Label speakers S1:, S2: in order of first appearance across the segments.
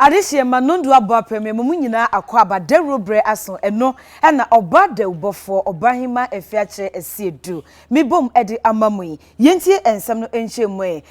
S1: Adehye manondu aba premier mu nyina akwaba de ROBBERY aso eno na oba de ubofo obahima Afia Akyere Asiedu mibom edi amamu yentie ensem no enhyemu ye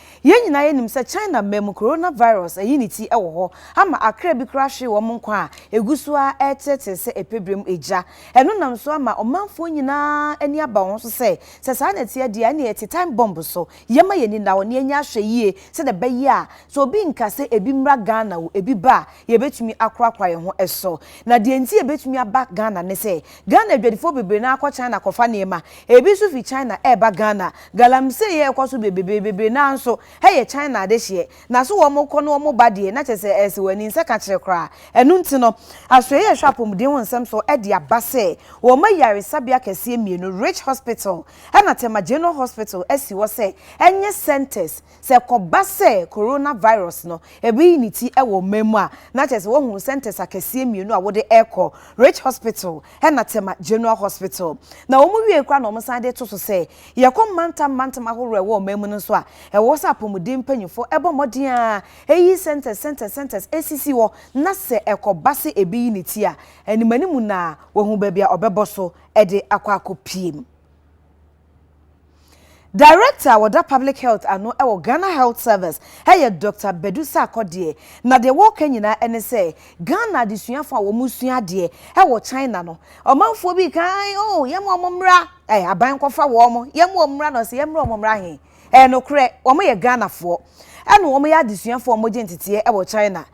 S1: nyina yenim se China mem coronavirus ayiniti ewo ho ama akra bi krahwe wo nkwa a egusu a etete se epebrem eja eno nam so ama omanfo nyina ani aba won so se saa na tie dia na eti time bomb so yema yeni na woni anya hwe yie se de bayi a so obi nkase ebi mra Ghana wo ebi ba ye betumi akrakwa ye ho eso na de enti ye betumi aba Ghana ne se Ghana dwadifo bebre na akwa China kofa nema ebi so fi China eba Ghana GALAMSEY ye kwaso bebre na nso heye China de hye na so wo mko no wo bade na chese ese wani nse ka kire kra enu nti no aso ye hwapom de ho nsem so e de aba se wo mayare sabia kese mienu Rich Hospital na TEMA General Hospital esi wo se enye centers se koba se coronavirus no ebi niti e wo memu a na chese wo hu centers akese mienu a wo de eko Rich Hospital na TEMA General Hospital na wo mu wie kwa na wo san de to so se ye kom mantam ahoro e wo memu no so a e wo sa pomudin panyufo ebo modin a eyi centers ACC wo na se ekoba se ebi niti a animanimu na wo hu ba bia obebo so e de akwa akopiem. Director of the Public Health ano ewo Ghana Health Service hey Dr. Bedusa Akodie na de wo kanyina ene se Ghana de suafo a wo musua de ewo China no omanfo bi kan yem omomra aban kofa wo mo yem omra no se yem omomra he no kre wo mo ye Ghana fo eno wo mo ya de suafo mo gentete ewo China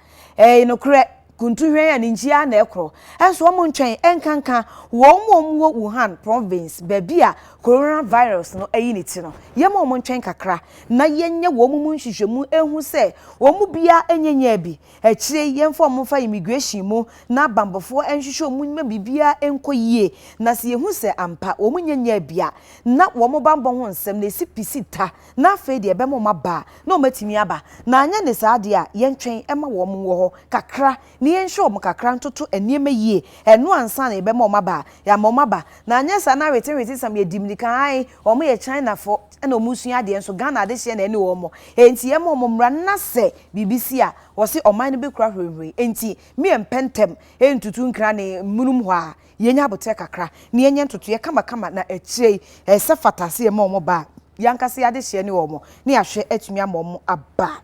S1: no kre kuntuhwe ya ninjia na ekro enso wo ntwen enkanka wo mo WUHAN province babia coronavirus no ayiniti no ye mo ntwen kakra na yenye wo mu nhwehwemu ehu se wo mu bia enyenya bi akire yemfo mo fa immigration mu na bambofo enhwehwe mu nyima bibia enkoyie na se yehu se ampa wo mu nyenya bia na wo mo bambo ho nsem na esipisita na afa de ebe mo maba na o matimi aba na anya ne saade a yentwen ema wo mo wo ho kakra ni ensho mo kakra ntoto eniema yie eno ansa na ebe mo maba ya mo maba na anya sa na weti sam ye dimnika ai o mo ye China fo na o musua de enso Ghana de hye na eni wo mo enti ye mo mra na se BBC a wo se oman no be kura hwehwe enti me empentem entutu nkra ne munum ho a yenya abote kakra ne yenya ntoto ye kama na echire ese fatase ye mo ba yankase ya de hye ne wo mo ne ahwe atumi amom aba.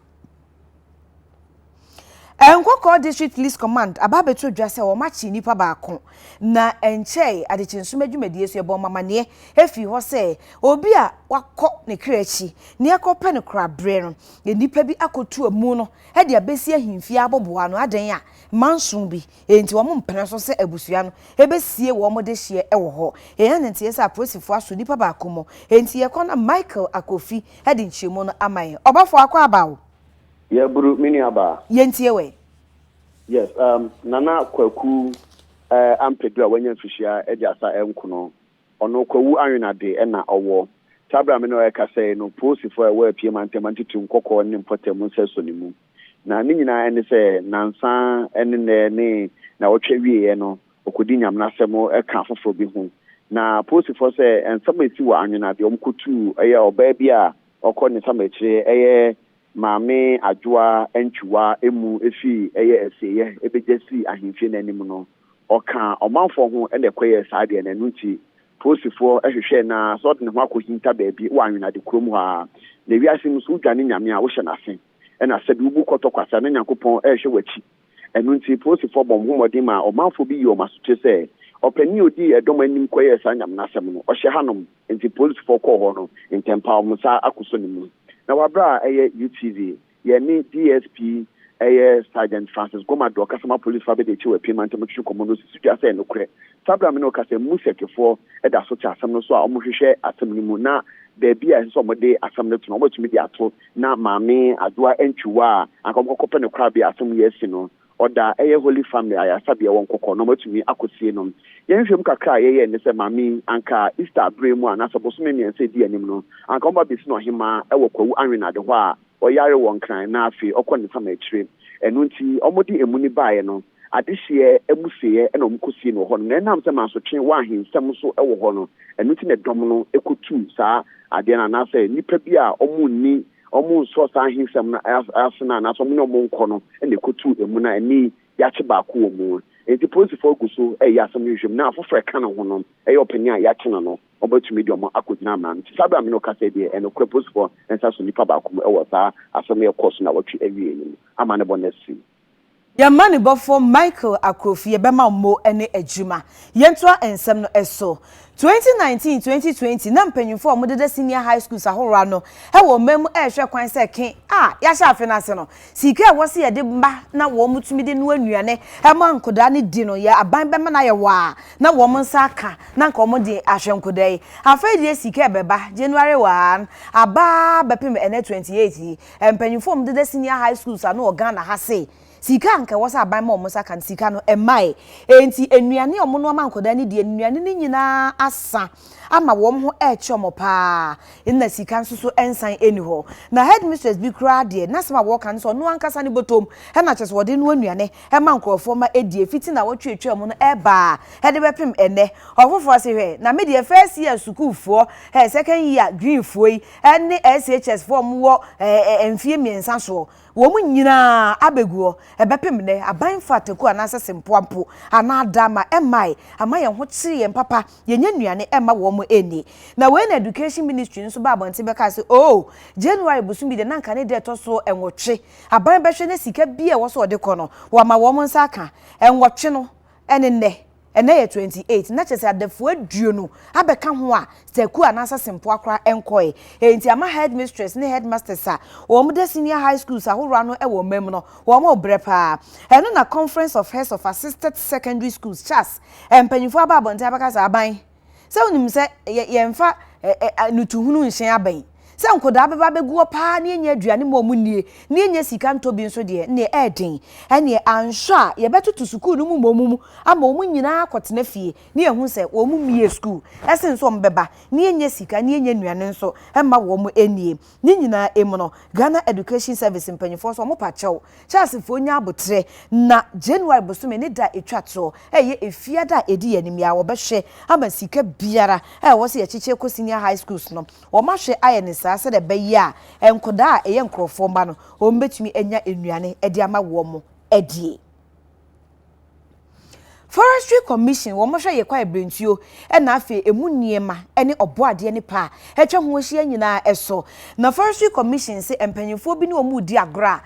S1: Enkoko District Police Command ababeto dwase wo machi nipa baako na enche adechinsume dwumadie so ebo mamane efi ho se obi a wakọ ne krachi ne akọpe ne krabre no nipa bi akotu amu no e de abesi ahimfi aboboa no adan a mansun bi enti wo mpene so se abusua no ebesie wo mo de hye e wo ho eyan ntie se aprosifo aso nipa baako mo enti ye kona Michael Akofi e de nchemu no amaye obafo akọ abawo
S2: Yeah, Buru mini aba.
S1: Yentiewe.
S2: Yes, Nana Kwaku Ampedua when Fishia Ediasa Enkuno, or no Kwawu Arinade and na owo. Tabra Mino Eka say no post for a way PM and Temanti to Coco and Importem Sonimu. Na Nina and say Nansan and ne na Ochevi no Okudinyam Nasemo a camphor for Bihu. Na post for say and somebody see what Anina the Omkutu, or baby or calling somebody Mame adwa enchua emu efi eye eseye ebejesi ahimfie nanim no oka omanfo ho ene kwaye saade na nuti posifo ehwehwe na so de ho akohinta baabi wanwena de krom ha na wiase musu dwane nyame a wo hye na sen ena sebe ubu kotokwasa na nyankopon ehwe wachi enunti posifo bom homodin ma omanfo bi yo masoche se opani odi edom anim kwaye sa nyam na asem no ohye hanom enti posifo ko ho no intempa omusa akoso nimu na wabra UTV ye ni DSP Sergeant Francis Gomado Customer Police Fabe de Chiwe Payment Mutu Komodo Suja say no kre sabra me no ka say musekefo da so cha asem no so a omohwehwe asem ni mu na baabi a so omode asem no to no obetumi de ato na maame adoa entwuwa akokope ne kwa bia asem yesi no oda Holy Family ayasabe won kokko no obetumi akosie no yenhwem kakra ye ne se maame anka Easter bremu a na so boso me nse di anim no anka omba besi no hima ewo kwawu anwena de ho a oyare won kran na afi okone fama akire enu nti omodi emuni baaye no adehye emuseye na omkosie no ho no na nam se manso twen wa ahensem so ewo ho no enu nti ne dom no ekotu saa ade na na se nipa bi a omunni omo so san hinsem na asena na so mo no nko no e kotu emu na ani yache ba ko omu enti police for guso e ya asem yhwem na afofre ka no ho no e opinion yache no obatumi de omo akodina man sabe amino ka say de and okwa police for ensa so nipa ba ko e wo sa asem e course na watwe awie ni ama ne bonesi
S1: ya mani bofo Michael AKROFI ye bema mo ene adwuma yentoa ensem no eso 2019-2020 na mpanyimfo o modede senior high schools ahora no he wo mem e hwe kwan se ken ya sha afinase no sika wo se ye de mba na wo mutumi de no anuane he ma nkoda ne di no ya aban bema na ye wa na wo nsa aka na nka mo de ahwe nkoda yi afedi sika beba January 1 aba bepem ene 28 mpanyimfo o modede senior high schools ano Ghana ha se sika nka wasa aban ma omusa kan sika no emai enti enuane omo no ma nkoda ni de enuane ni nyina asa ama wom ho eche omo pa na sika nso so ensan eni ho na headmistress bi kra de na sama wo kan so no ankasa ni botom he na chese wode no anuane he ma nkrofo ma edi fiti na wo twetwe omo no eba he de bepem ene ofofo se hwe na me de first year school fo he second year green fo yi ene SHSS form wo enfie miensa so wo mu nyina abeguo ebepem ne aban fateku anase sempoampo anadama emai amaye ho kire ye papa yenye nuane emma wo mu eni na we na education ministry nso ba abonte beka se January busumi de nanka ne de toso enwotwe aban behwe ne sika bia wo so ode kono wo ma wo mu nsa aka enwotwe no ene ye 28 na chese adefo aduo no abeka ho a seku anasa sempo akra enkoe enti ama headmistress ne headmaster sa wo mu de senior high schools ahoro no e wo mem no wo mo brepa eno na conference of heads of assisted secondary schools chas empanyifo aba abonte abaka sa aban se onim se ye mfa nutuhunu nhyen aban se nkoda beba beguo pa ne nya aduane mo mu nie ne nya sika nto bi nso de ne eden ene anhwa a ye betutu school no mu momu ama omu nyina akotena fie ne ehu se wo mu mie school esen so mbeba ne nya sika ne nya nuane nso ema wo mu enie ne nyina emu no Ghana Education Service mpanyifo so mo pachew chance fo nya abotre na January bosume ne da etwato eye efia da edi yanimia wo behwe ama sika biara wo se ye cheche ko senior high schools no wo ma hwe aye ase de beya enkoda eye nkrofo mba no o mbetumi enya enuane edi ama wo mo edie Forestry Commission wo mo hwe ye kwa ebrentuo na afi emu niema ene oboade ne pa etwe ho hia nyina eso na Forestry Commission se empanyimfo bi ne omu di agro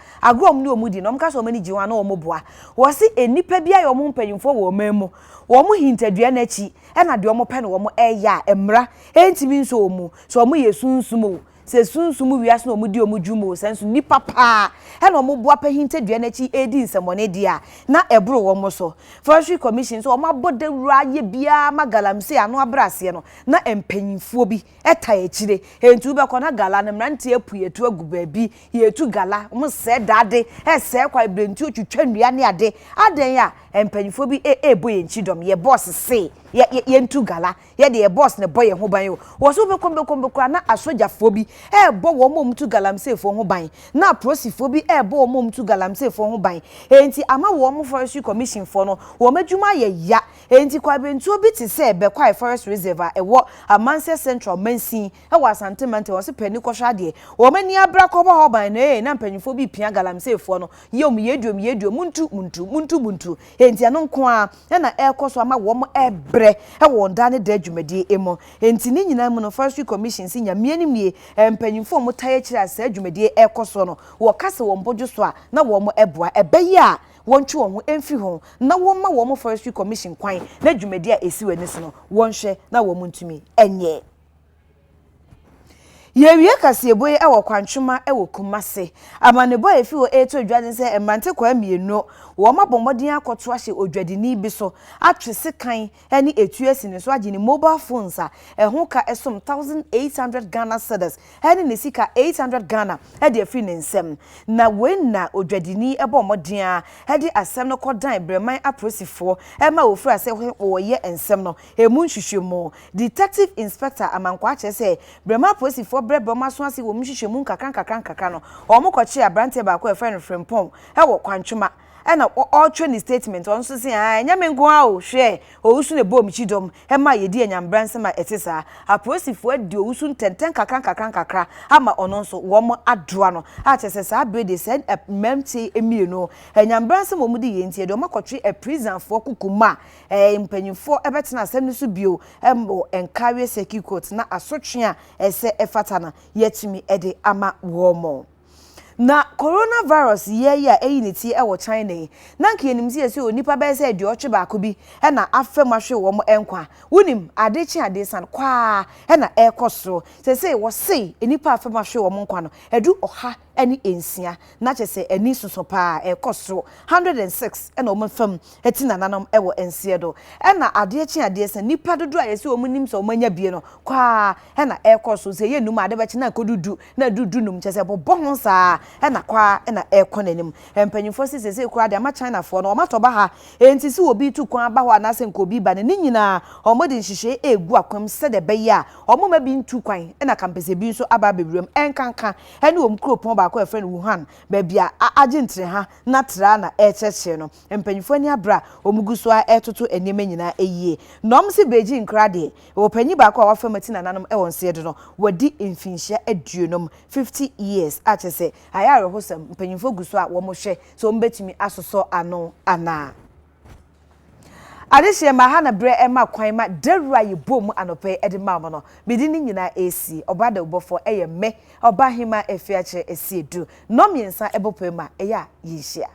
S1: om ne omu di no mka so mani jiwa na omu boa wo se enipa bia ye omu mpanyimfo wo mamu wo mu hintadua na chi na de omu pe ne wo mu eya emra entimi nso omu so omu ye sunsumo se sunsumu wiase na omu di omu dwumo senso ni papa na omu boa pa hintadua na chi edi nsemone dia na ebro wo mu so Forestry Commission so omu abode wura ye bia ma GALAMSEY ano abrase no na empanyimfo bi eta echire entu be kona gala na mrante apuyetu agu baabi yetu gala omu se dade se kwa ebrentu twetwa nnua ne ade aden ya empanyimfo bi boye nchidom ye boss se ye ntu gala ye de ye boss ne boye ho ban yo wo so be kombe na asojafo bi bo wo mom tu GALAMSEY fo ho ban na prosifo bi bo wo mom tu GALAMSEY fo ho ban enti ama wo mo Forestry Commission fo no wo madwuma ye ya enti kwa bentu obi ti se be kwa forest reserve wo Amanse Central Mansin wo Asantamente wo se pani kohwa de wo mani abra ko bo ho ban na mpanyifo bi pia GALAMSEY fo no yom yeduo muntu enti ano nko a na ekoso ama wo mo ebre wo ndane da adwumadi emo enti ni nyina mu no Forestry Commission si nyamie ni mie mpanyimfo mo taye kira asa adwumadi ekoso no wo kase wo mbodwo so a na wo mo eboa ebeyi a wonchu won ho emfi ho na wo ma wo mo Forestry Commission kwan na adwumadi a esi wani so no wonhwe na wo mo ntumi enye yewie kasebo e wo kwantwoma e wo kumase amanebo efi wo eto dwade se emante kwa mienu wo mabomodin akoto ahye odwadini bi so atwese kan eni etuesi ne so agye ni mobile phones a ho ka esom 1800 Ghana cedis eni ne sika 800 Ghana e de afi ne nsem na wenna odwadini e bo modin a e de asem no kodan breman aprosifo e ma ofura se wo ye ensem no emu nhwehwemo detective inspector amankwa ache se breman aprosifo brebo maso ase wo mhwehwemu nkakran no omo koche abrante ba ko e friend frempom e wo kwantwoma na all training statement on so say nyame nko a o hwe owusu ne bom chidom e ma yedi anyambranse ma etisa aposifo adi owusu ntenten kakran ama ono nso wo mo adoa no a chese sa brede said memti emienu anyambranse momudi yenti de makotwe a prison for kukuma mpanyimfo ebetena asem so bio encourage security court na asotwe a ese efatana yetumi ede ama wo mo na coronavirus ya eyiniti e wo China na nke enimsi ese onipa be se de otwe ba ko bi e na afemahwe wo mo enkwa wonim adechi adesan kwa e na ekoso se wo sei enipa afemahwe wo mo nkwa no edu oha eni ensia na chese eni soso pa ekoso 106 e na wo fam etina nanom e wo ensie do e na adechi adesan nipa dodo a yese wo nim so manya bie no kwa e na ekoso se ye num ade be chi na kodudu na dudu num chese bobo ho saa ena kwa ena ekonanim empanyimfo sese kura de ama China fo no omatoba ha enti si obi tu kwan ba ho anase nkobi ba ne nyina omodi nhihye egu akwam se de be ya omoma bi ntu kwan ena kampese bi nso aba bebrem enkanka ene om kropon ba ko efren WUHAN ba bia agentre ha na tra na echeche no empanyimfo ni abra omuguso a etoto enema nyina eyie nom se Beijing kra de opanyi ba ko wafamati nananom e wonse de no wadi mfinhia aduonom 50 years a chese ayare hosam mpanyimfo guso a wo mo hwe so mbetumi asoso ano ana adehye ma ha na bre ema kwan ma derura ye bom anope ede ma mo no bidi ni nyina esi obada ubofo eye me obahima Afia Akyere Asiedu no miensa ebopema eya yihia